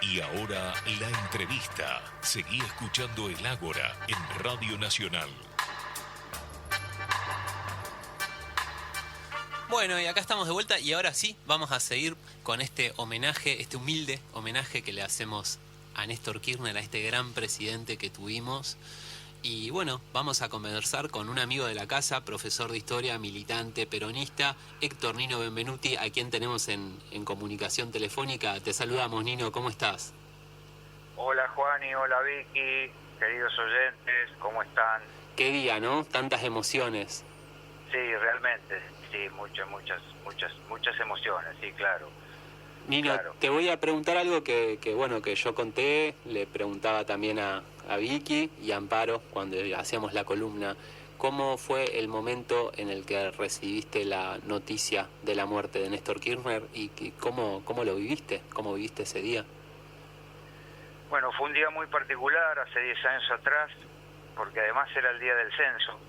Y ahora la entrevista. Seguí escuchando El Ágora en Radio Nacional. Bueno, y acá estamos de vuelta y ahora sí vamos a seguir con este homenaje, este humilde homenaje que le hacemos a Néstor Kirchner, a este gran presidente que tuvimos. Y bueno, vamos a conversar con un amigo de la casa, profesor de historia, militante, peronista, Héctor Nino Benvenuti, a quien tenemos en comunicación telefónica. Te saludamos, Nino, ¿cómo estás? Hola Juani, hola Vicky, queridos oyentes, ¿cómo están? Qué día, ¿no? Tantas emociones. Sí, realmente, sí, muchas emociones, sí, claro. Nino, claro. Te voy a preguntar algo que yo conté, le preguntaba también a Vicky y a Amparo cuando hacíamos la columna. ¿Cómo fue el momento en el que recibiste la noticia de la muerte de Néstor Kirchner y cómo lo viviste? ¿Cómo viviste ese día? Bueno, fue un día muy particular, hace 10 años atrás, porque además era el día del censo.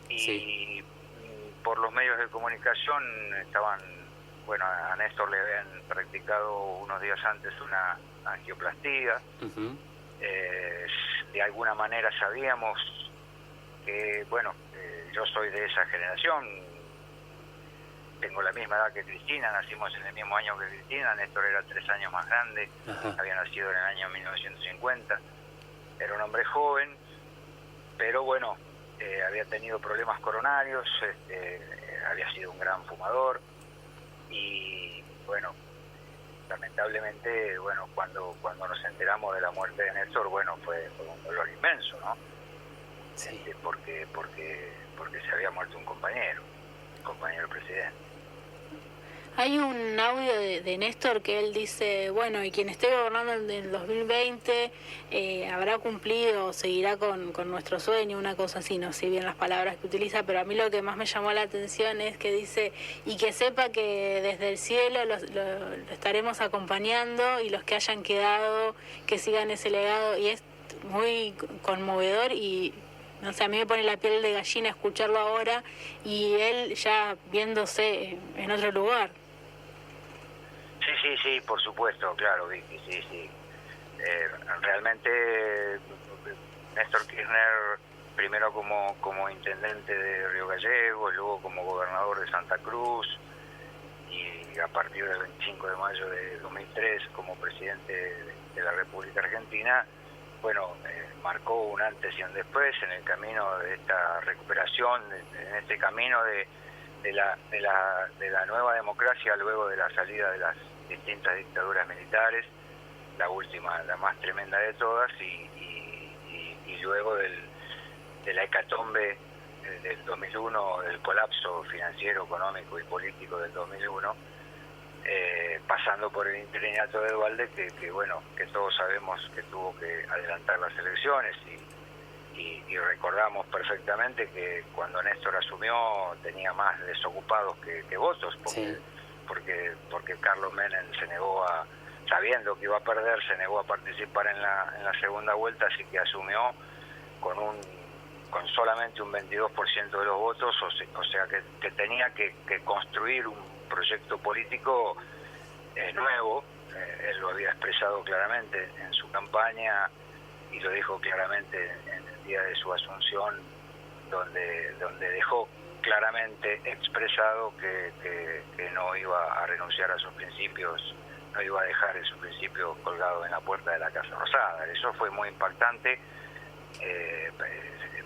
Y sí, por los medios de comunicación a Néstor le habían practicado unos días antes una angioplastía. Uh-huh. De alguna manera sabíamos que, yo soy de esa generación, tengo la misma edad que Cristina, nacimos en el mismo año que Cristina, Néstor era 3 años más grande, uh-huh, había nacido en el año 1950, era un hombre joven, pero había tenido problemas coronarios, había sido un gran fumador y lamentablemente cuando nos enteramos de la muerte de Néstor fue un dolor inmenso, ¿no? Sí. Porque se había muerto un compañero presidente. Hay un audio de Néstor que él dice, y quien esté gobernando en el 2020 habrá cumplido o seguirá con nuestro sueño, una cosa así, no sé bien las palabras que utiliza, pero a mí lo que más me llamó la atención es que dice, y que sepa que desde el cielo lo estaremos acompañando y los que hayan quedado, que sigan ese legado, y es muy conmovedor y... No sé, a mí me pone la piel de gallina escucharlo ahora y él ya viéndose en otro lugar. Sí, por supuesto, claro, Vicky, sí. Realmente Néstor Kirchner, primero como intendente de Río Gallegos, luego como gobernador de Santa Cruz y a partir del 25 de mayo de 2003 como presidente de la República Argentina, marcó un antes y un después en el camino de esta recuperación, en este camino de la nueva democracia luego de la salida de las distintas dictaduras militares, la última, la más tremenda de todas, y luego de la hecatombe del 2001, del colapso financiero, económico y político del 2001, pasando por el interinato de Duhalde, que todos sabemos que tuvo que adelantar las elecciones y recordamos perfectamente que cuando Néstor asumió tenía más desocupados que votos, porque Carlos Menem se negó sabiendo que iba a perder, se negó a participar en la segunda vuelta, así que asumió con solamente un 22% de los votos, o sea que tenía que construir un proyecto político nuevo. Él lo había expresado claramente en su campaña y lo dijo claramente en el día de su asunción, donde dejó claramente expresado que no iba a renunciar a sus principios, no iba a dejar sus principios colgados en la puerta de la Casa Rosada. Eso fue muy impactante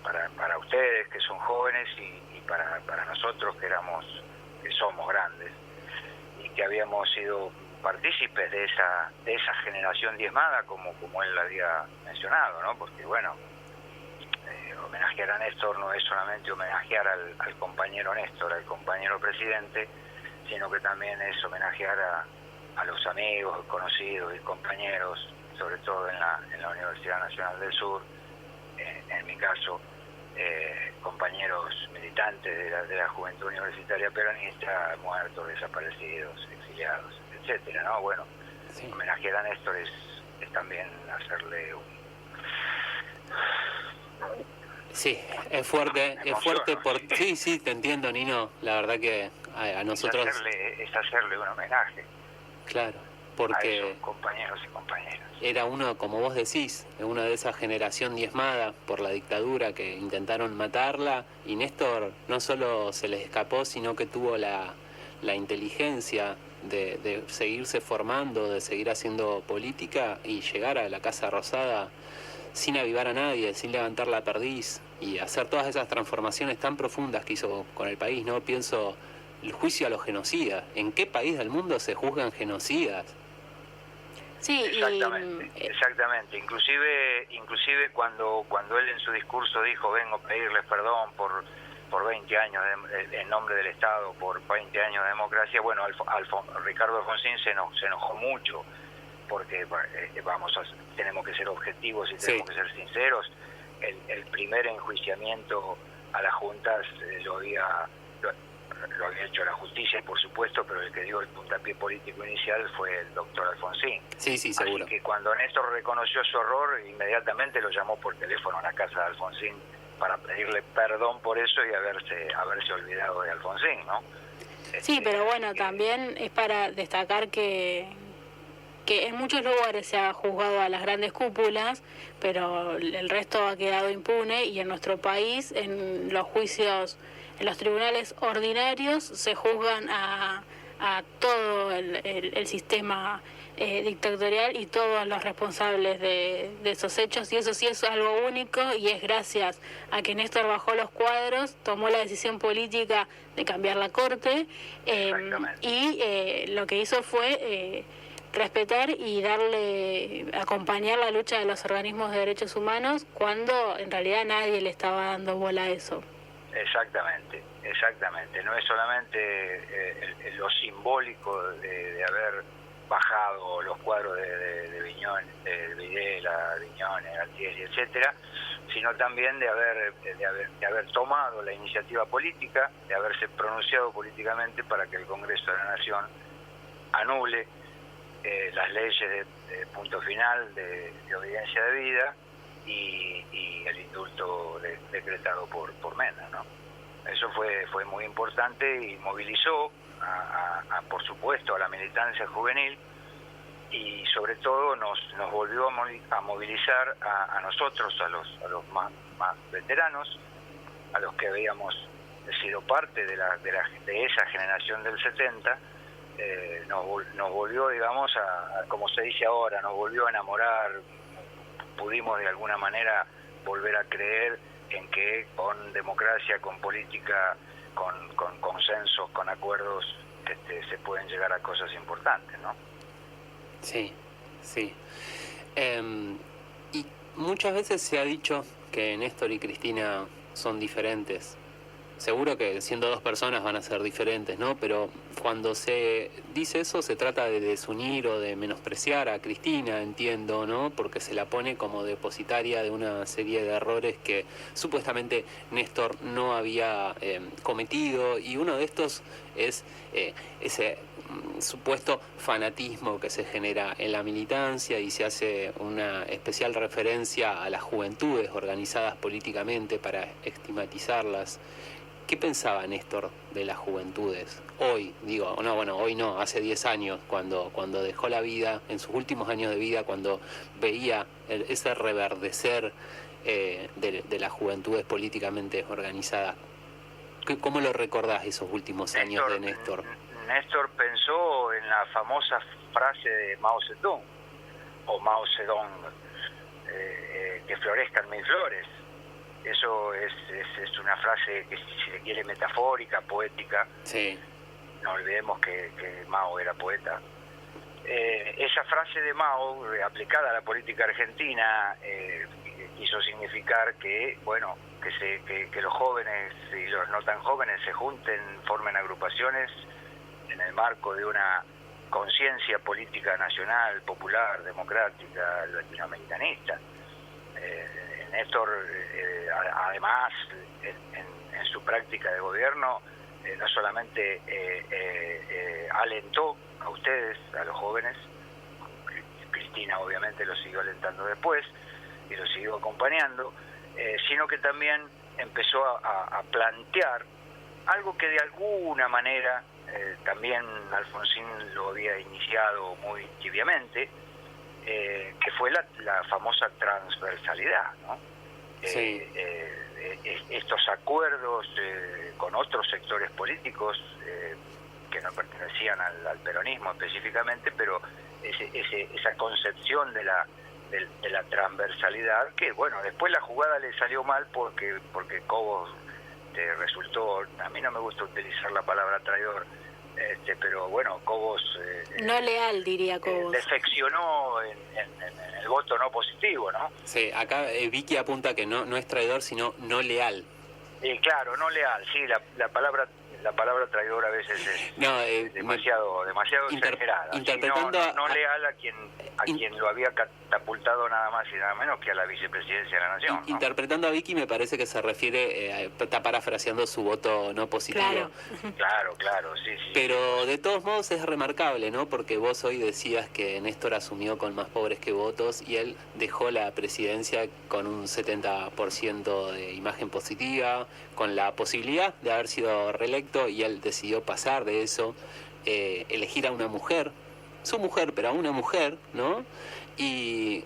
para ustedes que son jóvenes y para nosotros que somos grandes y que habíamos sido partícipes de esa generación diezmada, como él había mencionado, ¿no? Porque homenajear a Néstor no es solamente homenajear al compañero Néstor, al compañero presidente, sino que también es homenajear a los amigos, conocidos y compañeros, sobre todo en la Universidad Nacional del Sur, en mi caso, compañeros militantes de la juventud universitaria peronista, muertos, desaparecidos, exiliados, etcétera, ¿no? Sí. Homenajear a Néstor es también hacerle Sí, es fuerte, sí, te entiendo, Nino, la verdad que a nosotros... Es hacerle un homenaje. Claro, porque a esos compañeros y compañeras. era uno, como vos decís, uno de esa generación diezmada por la dictadura que intentaron matarla, y Néstor no solo se les escapó, sino que tuvo la inteligencia de seguirse formando, de seguir haciendo política y llegar a la Casa Rosada sin avivar a nadie, sin levantar la perdiz, y hacer todas esas transformaciones tan profundas que hizo con el país, ¿no? Pienso, el juicio a los genocidas. ¿En qué país del mundo se juzgan genocidas? Sí, Exactamente. Inclusive cuando él en su discurso dijo, vengo a pedirles perdón por 20 años en nombre del Estado, por 20 años de democracia, bueno, Ricardo Alfonsín se enojó mucho, porque tenemos que ser objetivos y tenemos que ser sinceros. El primer enjuiciamiento a las juntas lo había hecho la justicia, por supuesto, pero el que dio el puntapié político inicial fue el doctor Alfonsín. Sí, seguro. Así que cuando Néstor reconoció su error, inmediatamente lo llamó por teléfono a la casa de Alfonsín para pedirle perdón por eso y haberse olvidado de Alfonsín, ¿no? Sí, pero bueno, también es para destacar que en muchos lugares se ha juzgado a las grandes cúpulas, pero el resto ha quedado impune, y en nuestro país, en los juicios, en los tribunales ordinarios, se juzgan a todo el sistema dictatorial y todos los responsables de esos hechos, y eso sí es algo único, y es gracias a que Néstor bajó los cuadros, tomó la decisión política de cambiar la corte, y lo que hizo fue respetar y acompañar la lucha de los organismos de derechos humanos cuando en realidad nadie le estaba dando bola a eso. Exactamente. No es solamente lo simbólico de haber bajado los cuadros de Viñón, de Videla, Viñones, Altieri, etcétera, sino también de haber tomado la iniciativa política, de haberse pronunciado políticamente para que el Congreso de la Nación anule las leyes de punto final de obediencia de vida y el indulto decretado por Mena, ¿no? Eso fue muy importante y movilizó por supuesto a la militancia juvenil, y sobre todo nos volvió a movilizar a nosotros, a los más veteranos, a los que habíamos sido parte de esa generación del 70. Nos volvió, digamos, como se dice ahora, nos volvió a enamorar. Pudimos de alguna manera volver a creer en que con democracia, con política, con consensos, con acuerdos, se pueden llegar a cosas importantes, ¿no? Sí. Y muchas veces se ha dicho que Néstor y Cristina son diferentes. Seguro que siendo dos personas van a ser diferentes, ¿no? Pero cuando se dice eso se trata de desunir o de menospreciar a Cristina, entiendo, ¿no? Porque se la pone como depositaria de una serie de errores que supuestamente Néstor no había cometido, y uno de estos es ese supuesto fanatismo que se genera en la militancia, y se hace una especial referencia a las juventudes organizadas políticamente para estigmatizarlas. ¿Qué pensaba Néstor de las juventudes? Hoy, hoy no, hace 10 años, cuando dejó la vida, en sus últimos años de vida, cuando veía ese reverdecer de las juventudes políticamente organizadas. ¿Cómo lo recordás esos últimos años de Néstor? Néstor pensó en la famosa frase de Mao Zedong, o Mao Zedong, que florezcan mil flores. Eso es una frase que, si se quiere, metafórica, poética. Sí. No olvidemos que Mao era poeta. Esa frase de Mao, aplicada a la política argentina, quiso significar que los jóvenes y los no tan jóvenes se junten, formen agrupaciones en el marco de una conciencia política nacional, popular, democrática, latinoamericanista. Néstor, además, en su práctica de gobierno, no solamente alentó a ustedes, a los jóvenes, Cristina obviamente lo siguió alentando después y lo siguió acompañando, sino que también empezó a plantear algo que de alguna manera también Alfonsín lo había iniciado muy tibiamente, que fue la famosa transversalidad, ¿no? Sí. Estos acuerdos con otros sectores políticos que no pertenecían al peronismo específicamente, pero esa concepción de la transversalidad, que bueno, después la jugada le salió mal porque Cobos resultó, a mí no me gusta utilizar la palabra traidor, pero bueno, Cobos no leal, diría Cobos, defeccionó en el voto no positivo, ¿no? Sí, acá Vicky apunta que no es traidor, sino no leal. Claro, no leal, sí, la palabra traidor a veces es demasiado exagerada. Interpretando no leal a quien lo había catapultado nada más y nada menos que a la vicepresidencia de la Nación, ¿no? Interpretando a Vicky me parece que se refiere, está parafraseando su voto no positivo. Claro, sí. Pero de todos modos es remarcable, ¿no? Porque vos hoy decías que Néstor asumió con más pobres que votos y él dejó la presidencia con un 70% de imagen positiva, con la posibilidad de haber sido reelecto, y él decidió pasar de eso, elegir a una mujer, su mujer, pero a una mujer, ¿no? Y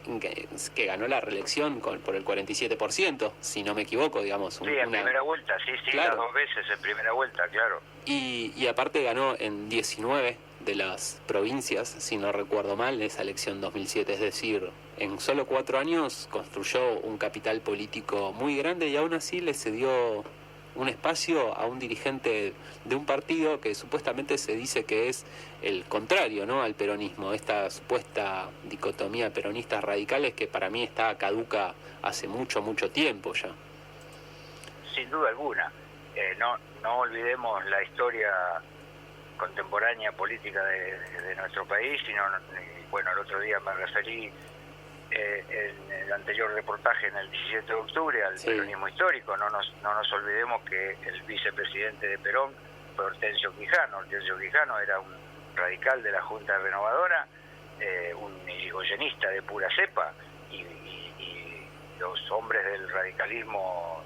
que ganó la reelección por el 47%, si no me equivoco, digamos. Sí, en primera vuelta, sí, claro. Las 2 veces en primera vuelta, claro. Y aparte ganó en 19 de las provincias, si no recuerdo mal, esa elección 2007, es decir, en solo 4 años construyó un capital político muy grande y aún así le cedió un espacio a un dirigente de un partido que supuestamente se dice que es el contrario, ¿no?, al peronismo, esta supuesta dicotomía peronistas radicales que para mí está caduca hace mucho tiempo ya. Sin duda alguna. No olvidemos la historia contemporánea política de nuestro país, sino, bueno, el otro día me referí en el anterior reportaje, en el 17 de octubre, al peronismo histórico. No nos olvidemos que el vicepresidente de Perón fue Hortensio Quijano. Hortensio Quijano era un radical de la Junta Renovadora, un irigoyenista de pura cepa, y los hombres del radicalismo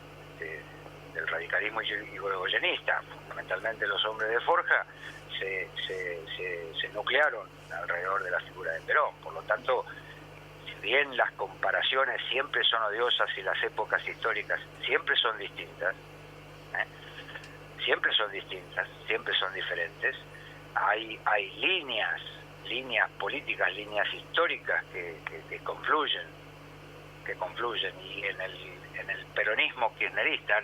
irigoyenista, fundamentalmente los hombres de Forja, se nuclearon alrededor de la figura de Perón. Por lo tanto, bien las comparaciones siempre son odiosas y las épocas históricas siempre son distintas, siempre son diferentes, hay líneas políticas, líneas históricas que confluyen, y en el peronismo kirchnerista,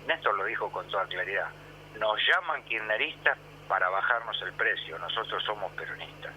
Néstor lo dijo con toda claridad, nos llaman kirchneristas para bajarnos el precio, nosotros somos peronistas.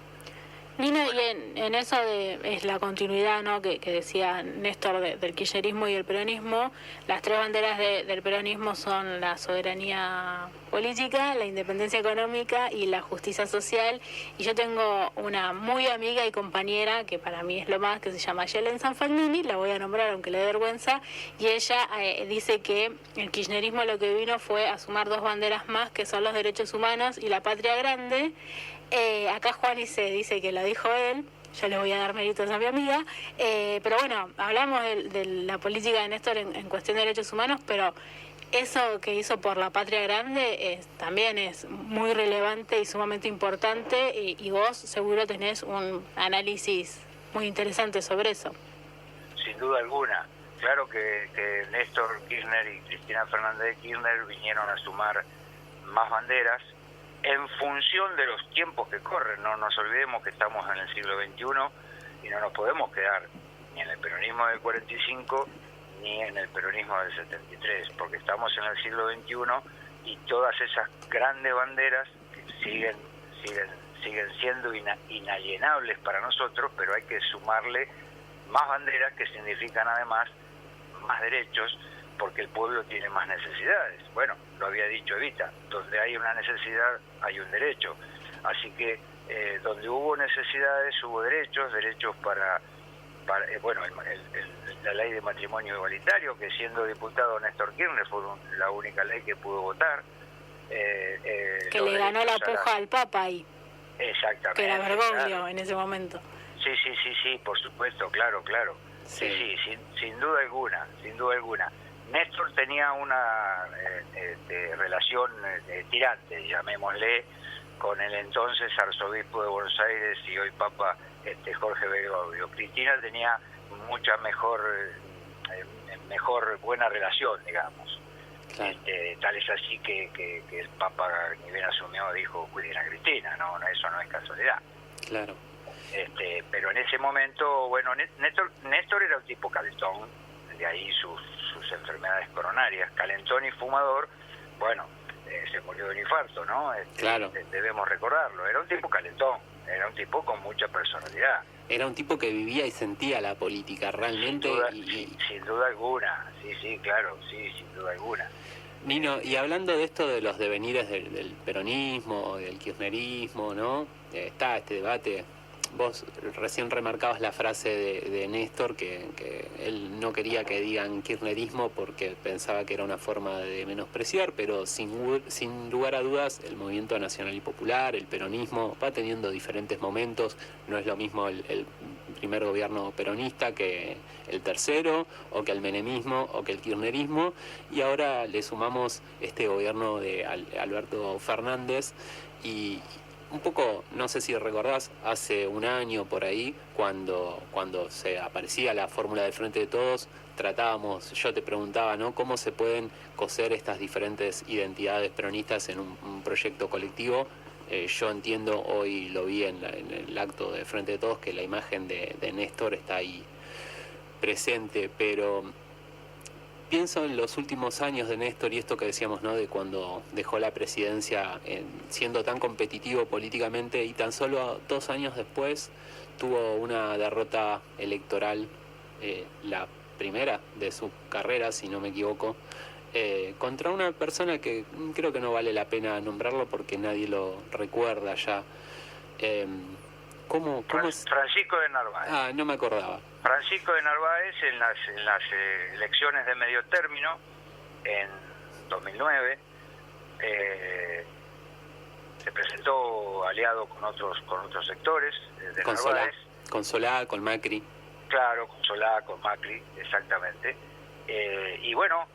Lino, y en eso es la continuidad, ¿no?, que decía Néstor del kirchnerismo y el peronismo. Las 3 banderas del peronismo son la soberanía política, la independencia económica y la justicia social. Y yo tengo una muy amiga y compañera, que para mí es lo más, que se llama Yelen Sanfagnini, la voy a nombrar aunque le dé vergüenza, y ella dice que el kirchnerismo lo que vino fue a sumar 2 banderas más, que son los derechos humanos y la patria grande. Acá Juani se dice que lo dijo él, yo le voy a dar méritos a mi amiga, pero bueno, hablamos de la política de Néstor en cuestión de derechos humanos, pero eso que hizo por la patria grande también es muy relevante y sumamente importante, y vos seguro tenés un análisis muy interesante sobre eso. Sin duda alguna. Claro que Néstor Kirchner y Cristina Fernández de Kirchner vinieron a sumar más banderas en función de los tiempos que corren. No nos olvidemos que estamos en el siglo XXI y no nos podemos quedar ni en el peronismo del 45 ni en el peronismo del 73, porque estamos en el siglo XXI y todas esas grandes banderas siguen siendo inalienables para nosotros, pero hay que sumarle más banderas que significan además más derechos, porque el pueblo tiene más necesidades. Bueno, lo había dicho Evita, donde hay una necesidad hay un derecho. Así que donde hubo necesidades hubo derechos para la ley de matrimonio igualitario, que siendo diputado Néstor Kirchner fue la única ley que pudo votar. Que le ganó la puja al Papa ahí. Exactamente. Que era Bergoglio, claro. En ese momento. Sí, por supuesto, claro. Sí, sin duda alguna. Néstor tenía una relación tirante, llamémosle, con el entonces arzobispo de Buenos Aires y hoy Papa Jorge Bergoglio. Cristina tenía mucha mejor buena relación, digamos. Claro. Tal es así que el Papa, ni bien asumió, dijo: cuiden a Cristina. No, eso no es casualidad. Claro. Pero en ese momento, bueno, Néstor era un tipo calentón, de ahí sus enfermedades coronarias, calentón y fumador. Bueno, se murió de un infarto, ¿no? Claro. Debemos recordarlo. Era un tipo calentón, era un tipo con mucha personalidad. Era un tipo que vivía y sentía la política realmente. Sin duda alguna, sí, claro, sin duda alguna. Nino, y hablando de esto de los devenires del peronismo, del kirchnerismo, ¿no? Está este debate. Vos recién remarcabas la frase de Néstor, que él no quería que digan kirchnerismo porque pensaba que era una forma de menospreciar, pero sin lugar a dudas el movimiento nacional y popular, el peronismo, va teniendo diferentes momentos. No es lo mismo el primer gobierno peronista que el tercero, o que el menemismo, o que el kirchnerismo, y ahora le sumamos este gobierno de Alberto Fernández. Y un poco, no sé si recordás, hace un año por ahí, cuando se aparecía la fórmula del Frente de Todos, yo te preguntaba, ¿no?, cómo se pueden coser estas diferentes identidades peronistas en un proyecto colectivo. Yo entiendo, hoy lo vi en el acto de Frente de Todos, que la imagen de Néstor está ahí presente, pero pienso en los últimos años de Néstor y esto que decíamos, ¿no?, de cuando dejó la presidencia siendo tan competitivo políticamente, y tan solo 2 años después tuvo una derrota electoral, la primera de su carrera, si no me equivoco, contra una persona que creo que no vale la pena nombrarlo porque nadie lo recuerda ya. ¿Cómo es? Francisco de Narváez. Ah, no me acordaba. Francisco de Narváez en las elecciones de medio término en 2009 se presentó aliado con otros sectores de con Narváez. Con Solá, con Macri. Claro, con Solá, con Macri, exactamente. Y bueno,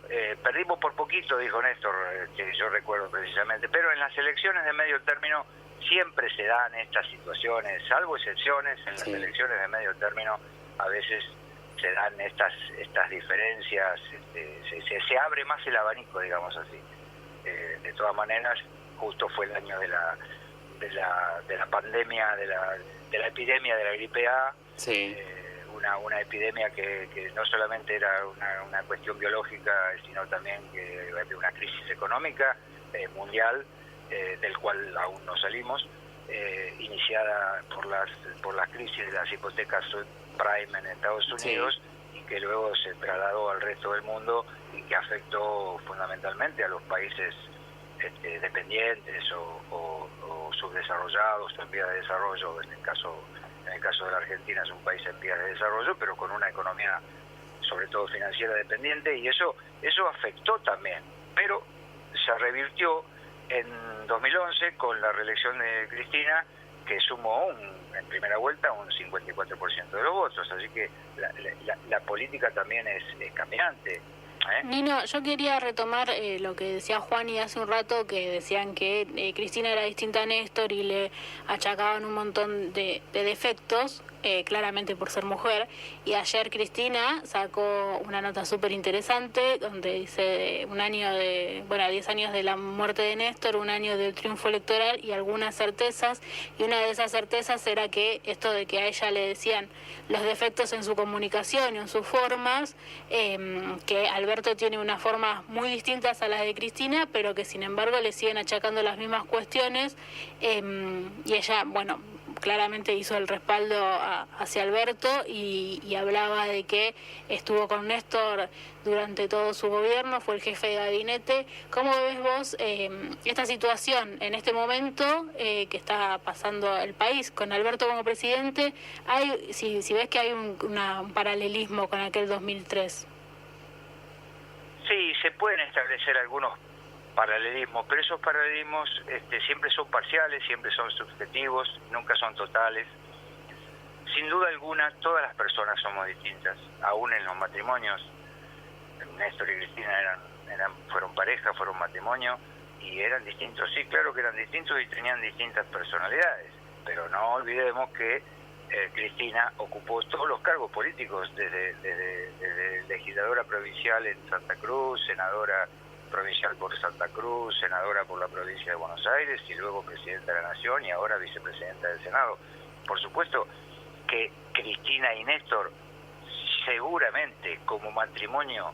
perdimos por poquito, dijo Néstor, que yo recuerdo precisamente, pero en las elecciones de medio término siempre se dan estas situaciones, salvo excepciones. En las elecciones de medio término a veces se dan estas diferencias, se abre más el abanico, digamos así. De todas maneras, justo fue el año de la pandemia, de la epidemia de la gripe A. Sí. Una epidemia que no solamente era una cuestión biológica, sino también que de una crisis económica mundial, del cual aún no salimos, iniciada por las crisis de las hipotecas subprime en Estados Unidos, y que luego se trasladó al resto del mundo y que afectó fundamentalmente a los países dependientes o subdesarrollados o en vías de desarrollo. En el caso de la Argentina es un país en vías de desarrollo, pero con una economía sobre todo financiera dependiente, y eso afectó también, pero se revirtió en 2011 con la reelección de Cristina, que sumó en primera vuelta un 54% de los votos, así que la política también es cambiante. Nino, yo quería retomar lo que decía Juani hace un rato, que decían que Cristina era distinta a Néstor y le achacaban un montón de defectos, claramente por ser mujer, y ayer Cristina sacó una nota súper interesante donde dice 10 años de la muerte de Néstor, un año del triunfo electoral y algunas certezas, y una de esas certezas era que esto de que a ella le decían los defectos en su comunicación y en sus formas, que Alberto tiene unas formas muy distintas a las de Cristina, pero que sin embargo le siguen achacando las mismas cuestiones, y ella, bueno, claramente hizo el respaldo hacia Alberto y hablaba de que estuvo con Néstor durante todo su gobierno, fue el jefe de gabinete. ¿Cómo ves vos esta situación en este momento que está pasando el país con Alberto como presidente? Si ves que hay un paralelismo con aquel 2003. Sí, se pueden establecer algunos paralelismos, pero esos paralelismos siempre son parciales, siempre son subjetivos, nunca son totales. Sin duda alguna, todas las personas somos distintas, aún en los matrimonios. Néstor y Cristina fueron pareja, fueron matrimonio, y eran distintos, sí, claro que eran distintos y tenían distintas personalidades, pero no olvidemos que Cristina ocupó todos los cargos políticos, desde legisladora provincial en Santa Cruz, senadora provincial por Santa Cruz, senadora por la provincia de Buenos Aires y luego presidenta de la Nación y ahora vicepresidenta del Senado. Por supuesto que Cristina y Néstor seguramente como matrimonio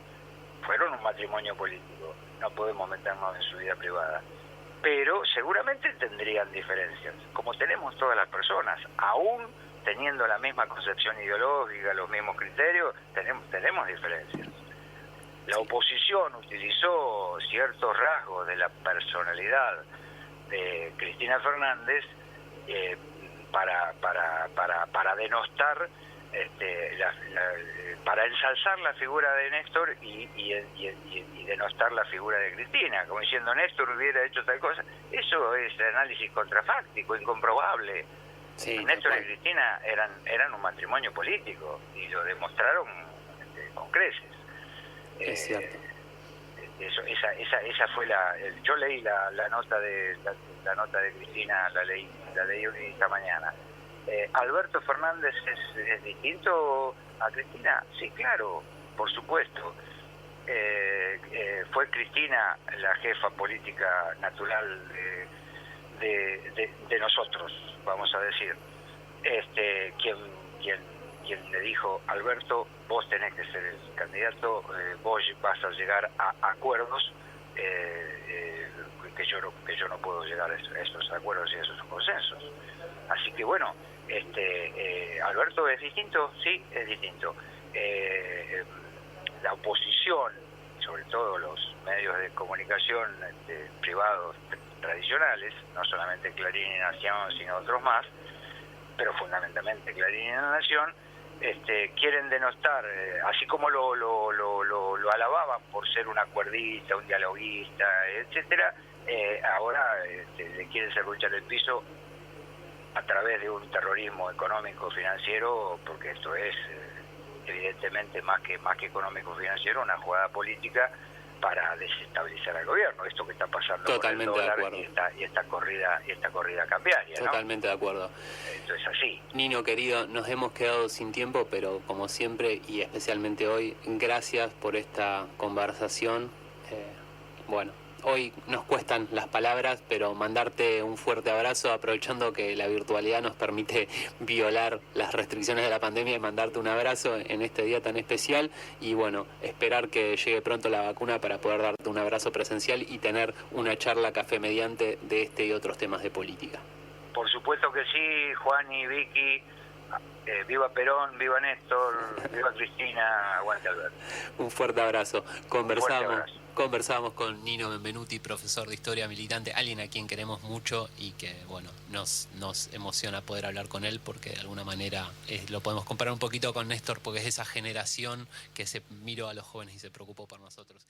fueron un matrimonio político, no podemos meternos en su vida privada, pero seguramente tendrían diferencias, como tenemos todas las personas, aún teniendo la misma concepción ideológica, los mismos criterios, tenemos diferencias. La oposición utilizó ciertos rasgos de la personalidad de Cristina Fernández para denostar, para ensalzar la figura de Néstor y denostar la figura de Cristina, como diciendo Néstor hubiera hecho tal cosa. Eso es análisis contrafáctico, incomprobable. Sí, Néstor y Cristina eran un matrimonio político y lo demostraron con creces. Es cierto. Esa fue yo leí la nota de Cristina, la leí esta mañana. ¿Alberto Fernández es distinto a Cristina? Sí, claro, por supuesto. Fue Cristina la jefa política natural de nosotros, vamos a decir. Quien le dijo, Alberto, vos tenés que ser el candidato, vos vas a llegar a acuerdos, que yo no puedo llegar a esos acuerdos y a esos consensos. Así que bueno, Alberto es distinto, sí, es distinto. La oposición, sobre todo los medios de comunicación privados tradicionales, no solamente Clarín y Nación, sino otros más, pero fundamentalmente Clarín y La Nación, quieren denostar, así como lo alababan por ser un acuerdista, un dialoguista, etcétera, ahora le quieren serruchar el piso a través de un terrorismo económico financiero, porque esto es evidentemente más que económico financiero, una jugada política para desestabilizar al gobierno. Esto que está pasando totalmente con el dólar de acuerdo. y esta corrida cambiaria, ¿no? Totalmente de acuerdo. Esto es así. Nino querido, nos hemos quedado sin tiempo, pero como siempre y especialmente hoy, gracias por esta conversación. Bueno, hoy nos cuestan las palabras, pero mandarte un fuerte abrazo, aprovechando que la virtualidad nos permite violar las restricciones de la pandemia, y mandarte un abrazo en este día tan especial, y bueno, esperar que llegue pronto la vacuna para poder darte un abrazo presencial y tener una charla café mediante de este y otros temas de política. Por supuesto que sí, Juan y Vicky. Viva Perón, viva Néstor, viva Cristina, aguante Alberto. Un fuerte abrazo. Conversábamos con Nino Benvenuti, profesor de Historia, militante, alguien a quien queremos mucho y que bueno, nos emociona poder hablar con él, porque de alguna manera lo podemos comparar un poquito con Néstor, porque es esa generación que se miró a los jóvenes y se preocupó por nosotros.